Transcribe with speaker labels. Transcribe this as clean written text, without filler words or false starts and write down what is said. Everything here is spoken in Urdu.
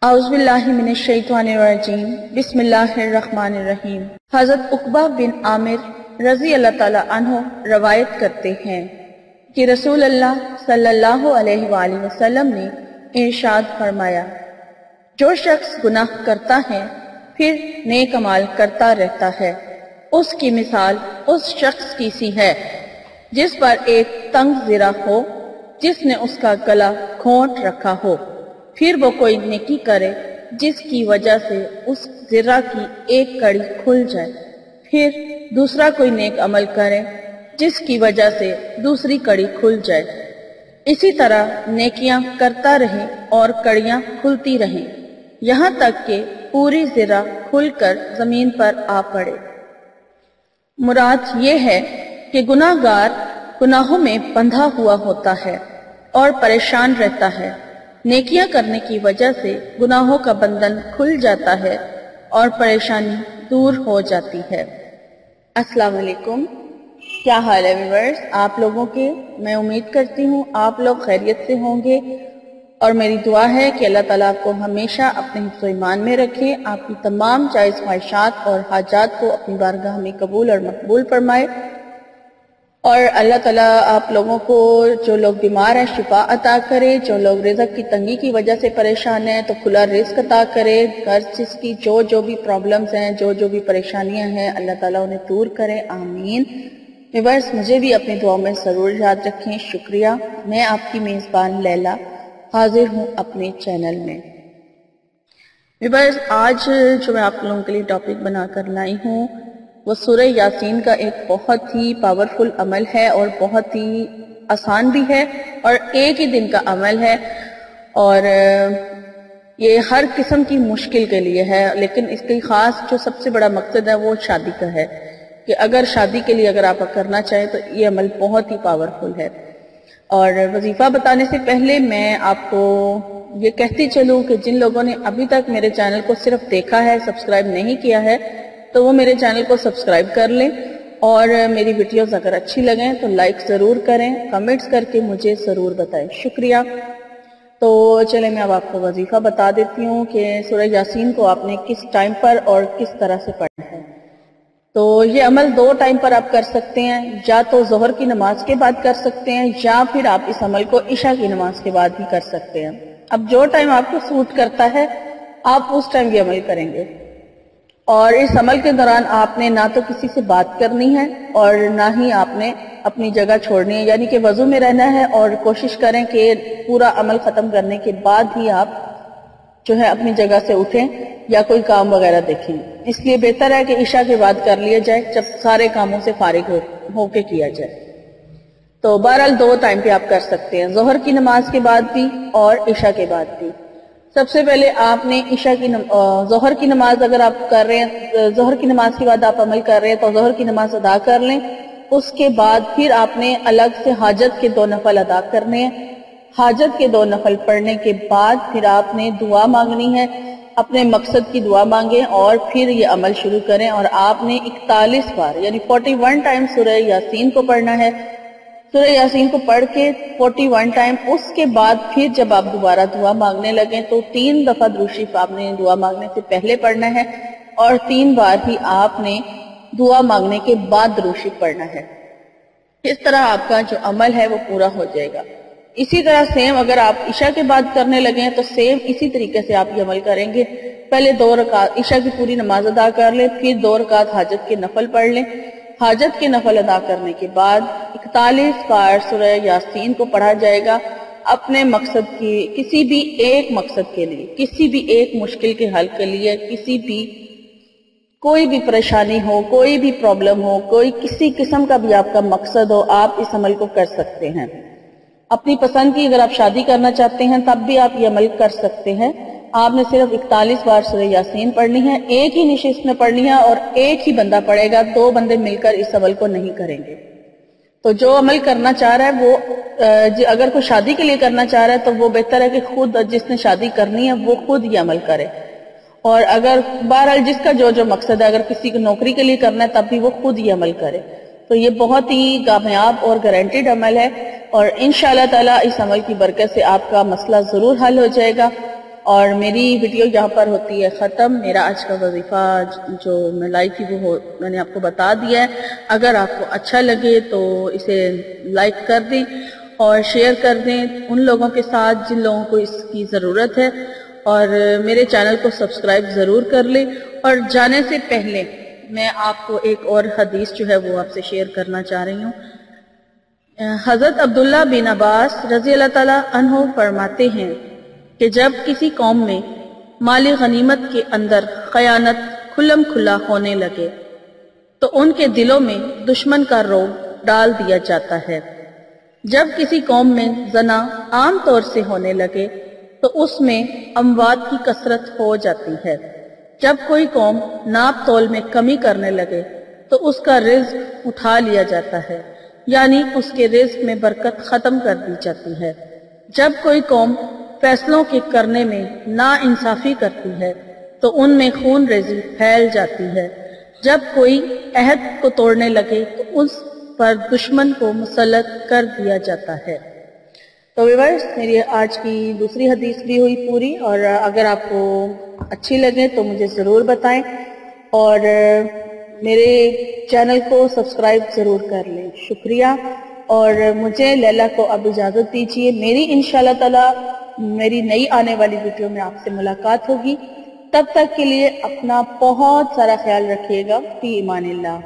Speaker 1: اعوذ باللہ من الشیطان الرجیم بسم اللہ الرحمن الرحیم۔ حضرت عقبہ بن عامر رضی اللہ تعالی عنہ روایت کرتے ہیں کہ رسول اللہ صلی اللہ علیہ وآلہ وسلم نے ارشاد فرمایا، جو شخص گناہ کرتا ہے پھر نیک اعمال کرتا رہتا ہے، اس کی مثال اس شخص کی سی ہے جس پر ایک تنگ زرہ ہو، جس نے اس کا گلا گھونٹ رکھا ہو، پھر وہ کوئی نیکی کرے جس کی وجہ سے اس زرہ کی ایک کڑی کھل جائے، پھر دوسرا کوئی نیک عمل کرے جس کی وجہ سے دوسری کڑی کھل جائے، اسی طرح نیکیاں کرتا رہے اور کڑیاں کھلتی رہیں یہاں تک کہ پوری زرہ کھل کر زمین پر آ پڑے۔ مراد یہ ہے کہ گناہ گار گناہوں میں بندھا ہوا ہوتا ہے اور پریشان رہتا ہے، نیکیاں کرنے کی وجہ سے گناہوں کا بندھن کھل جاتا ہے اور پریشانی دور ہو جاتی ہے۔ السلام علیکم، کیا حال ہے ویورز آپ لوگوں کے؟ میں امید کرتی ہوں آپ لوگ خیریت سے ہوں گے، اور میری دعا ہے کہ اللہ تعالیٰ آپ کو ہمیشہ اپنے حفظ و ایمان میں رکھے، آپ کی تمام جائز خواہشات اور حاجات کو اپنی بارگاہ میں قبول اور مقبول فرمائے، اور اللہ تعالیٰ آپ لوگوں کو، جو لوگ بیمار ہیں، شفا عطا کرے، جو لوگ رزق کی تنگی کی وجہ سے پریشان ہیں تو کھلا رزق عطا کرے، ہر چیز کی جو بھی پرابلمز ہیں، جو بھی پریشانیاں ہیں، اللہ تعالیٰ انہیں دور کرے، آمین۔ ویورز مجھے بھی اپنی دعاؤں میں ضرور یاد رکھیں، شکریہ۔ میں آپ کی میزبان لیلا حاضر ہوں اپنے چینل میں۔ ویورز آج جو میں آپ لوگوں کے لیے ٹاپک بنا کر لائی ہوں وہ سورہ یاسین کا ایک بہت ہی پاورفل عمل ہے اور بہت ہی آسان بھی ہے اور ایک ہی دن کا عمل ہے، اور یہ ہر قسم کی مشکل کے لیے ہے، لیکن اس کی خاص جو سب سے بڑا مقصد ہے وہ شادی کا ہے، کہ اگر شادی کے لیے اگر آپ کرنا چاہیں تو یہ عمل بہت ہی پاورفل ہے۔ اور وظیفہ بتانے سے پہلے میں آپ کو یہ کہتی چلوں کہ جن لوگوں نے ابھی تک میرے چینل کو صرف دیکھا ہے، سبسکرائب نہیں کیا ہے، تو وہ میرے چینل کو سبسکرائب کر لیں، اور میری ویڈیوز اگر اچھی لگیں تو لائک ضرور کریں، کمنٹس کر کے مجھے ضرور بتائیں، شکریہ۔ تو چلیں میں اب آپ کو وظیفہ بتا دیتی ہوں کہ سورہ یاسین کو آپ نے کس ٹائم پر اور کس طرح سے پڑھنا ہے۔ تو یہ عمل 2 ٹائم پر آپ کر سکتے ہیں، یا تو ظہر کی نماز کے بعد کر سکتے ہیں، یا پھر آپ اس عمل کو عشاء کی نماز کے بعد بھی کر سکتے ہیں۔ اب جو ٹائم آپ کو سوٹ کرتا ہے آپ اس ٹائم یہ عمل کریں گے، اور اس عمل کے دوران آپ نے نہ تو کسی سے بات کرنی ہے اور نہ ہی آپ نے اپنی جگہ چھوڑنی ہے، یعنی کہ وضو میں رہنا ہے، اور کوشش کریں کہ پورا عمل ختم کرنے کے بعد ہی آپ جو ہے اپنی جگہ سے اٹھیں یا کوئی کام وغیرہ دیکھیں۔ اس لیے بہتر ہے کہ عشاء کے بعد کر لیا جائے، جب سارے کاموں سے فارغ ہو کے کیا جائے۔ تو بہرحال 2 ٹائم پہ آپ کر سکتے ہیں، ظہر کی نماز کے بعد بھی اور عشاء کے بعد بھی۔ سب سے پہلے آپ نے ظہر کی نماز اگر آپ کر رہے ہیں، ظہر کی نماز کے بعد آپ عمل کر رہے ہیں تو ظہر کی نماز ادا کر لیں، اس کے بعد پھر آپ نے الگ سے حاجت کے 2 نفل ادا کرنے ہیں۔ حاجت کے 2 نفل پڑھنے کے بعد پھر آپ نے دعا مانگنی ہے، اپنے مقصد کی دعا مانگیں اور پھر یہ عمل شروع کریں، اور آپ نے 41 بار یعنی 41 ٹائم سورہ یاسین کو پڑھنا ہے۔ سورہ یاسین کو پڑھ کے 41 ٹائم، اس کے بعد پھر جب آپ دوبارہ دعا مانگنے لگیں تو 3 دفعہ درود شریف آپ نے دعا مانگنے سے پہلے پڑھنا ہے، اور 3 بار ہی آپ نے دعا مانگنے کے بعد درود شریف پڑھنا ہے۔ اس طرح آپ کا جو عمل ہے وہ پورا ہو جائے گا۔ اسی طرح سیم اگر آپ عشاء کے بعد کرنے لگے ہیں تو سیم اسی طریقے سے آپ یہ عمل کریں گے۔ پہلے 2 رکعت عشاء کی پوری نماز ادا کر لیں، پھر 2 رکعت حاجت کے نفل پڑھ لیں۔ حاجت کے نفل ادا کرنے کے بعد 41 بار سورہ یاسین کو پڑھا جائے گا، اپنے مقصد کی کسی بھی ایک مقصد کے لیے، کسی بھی ایک مشکل کے حل کے لیے، کوئی بھی پریشانی ہو، کوئی بھی پرابلم ہو، کوئی کسی قسم کا بھی آپ کا مقصد ہو، آپ اس عمل کو کر سکتے ہیں۔ اپنی پسند کی اگر آپ شادی کرنا چاہتے ہیں تب بھی آپ یہ عمل کر سکتے ہیں۔ آپ نے صرف 41 بار سورہ یاسین پڑھنی ہے، ایک ہی نشست میں پڑھنی ہے، اور ایک ہی بندہ پڑھے گا، 2 بندے مل کر اس عمل کو نہیں کریں گے۔ تو جو عمل کرنا چاہ رہا ہے وہ اگر کوئی شادی کے لیے کرنا چاہ رہا ہے تو وہ بہتر ہے کہ خود جس نے شادی کرنی ہے وہ خود یہ عمل کرے، اور اگر بہرحال جس کا جو مقصد ہے، اگر کسی کو نوکری کے لیے کرنا ہے تب بھی وہ خود یہ عمل کرے۔ تو یہ بہت ہی کامیاب اور گارنٹیڈ عمل ہے، اور انشاءاللہ تعالی اس عمل کی برکت سے آپ کا مسئلہ ضرور حل ہو جائے گا۔ اور میری ویڈیو یہاں پر ہوتی ہے ختم. میرا آج کا وظیفہ جو میں لائی تھی وہ میں نے آپ کو بتا دیا ہے. اگر آپ کو اچھا لگے تو اسے لائک کر دیں اور شیئر کر دیں ان لوگوں کے ساتھ جن لوگوں کو اس کی ضرورت ہے، اور میرے چینل کو سبسکرائب ضرور کر لیں. اور جانے سے پہلے میں آپ کو ایک اور حدیث جو ہے وہ آپ سے شیئر کرنا چاہ رہی ہوں. حضرت عبداللہ بن عباس رضی اللہ تعالیٰ عنہ فرماتے ہیں کہ جب کسی قوم میں مال غنیمت کے اندر خیانت کھلم کھلا ہونے لگے تو ان کے دلوں میں دشمن کا رعب ڈال دیا جاتا ہے. جب کسی قوم میں زنا عام طور سے ہونے لگے تو اس میں اموات کی کثرت ہو جاتی ہے. جب کوئی قوم ناپ تول میں کمی کرنے لگے تو اس کا رزق اٹھا لیا جاتا ہے، یعنی اس کے رزق میں برکت ختم کر دی جاتی ہے. جب کوئی قوم فیصلوں کے کرنے میں نا انصافی کرتی ہے تو ان میں خون ریزی پھیل جاتی ہے. جب کوئی عہد کو توڑنے لگے تو اس پر دشمن کو مسلط کر دیا جاتا ہے. تو ویورز، میری آج کی دوسری حدیث بھی ہوئی پوری، اور اگر آپ کو اچھی لگے تو مجھے ضرور بتائیں اور میرے چینل کو سبسکرائب ضرور کر لیں. شکریہ. اور مجھے لیلا کو اب اجازت دیجیے. میری انشاءاللہ تعالی میری نئی آنے والی ویڈیو میں آپ سے ملاقات ہوگی. تب تک کے لیے اپنا بہت سارا خیال رکھیے گا. فی امان اللہ.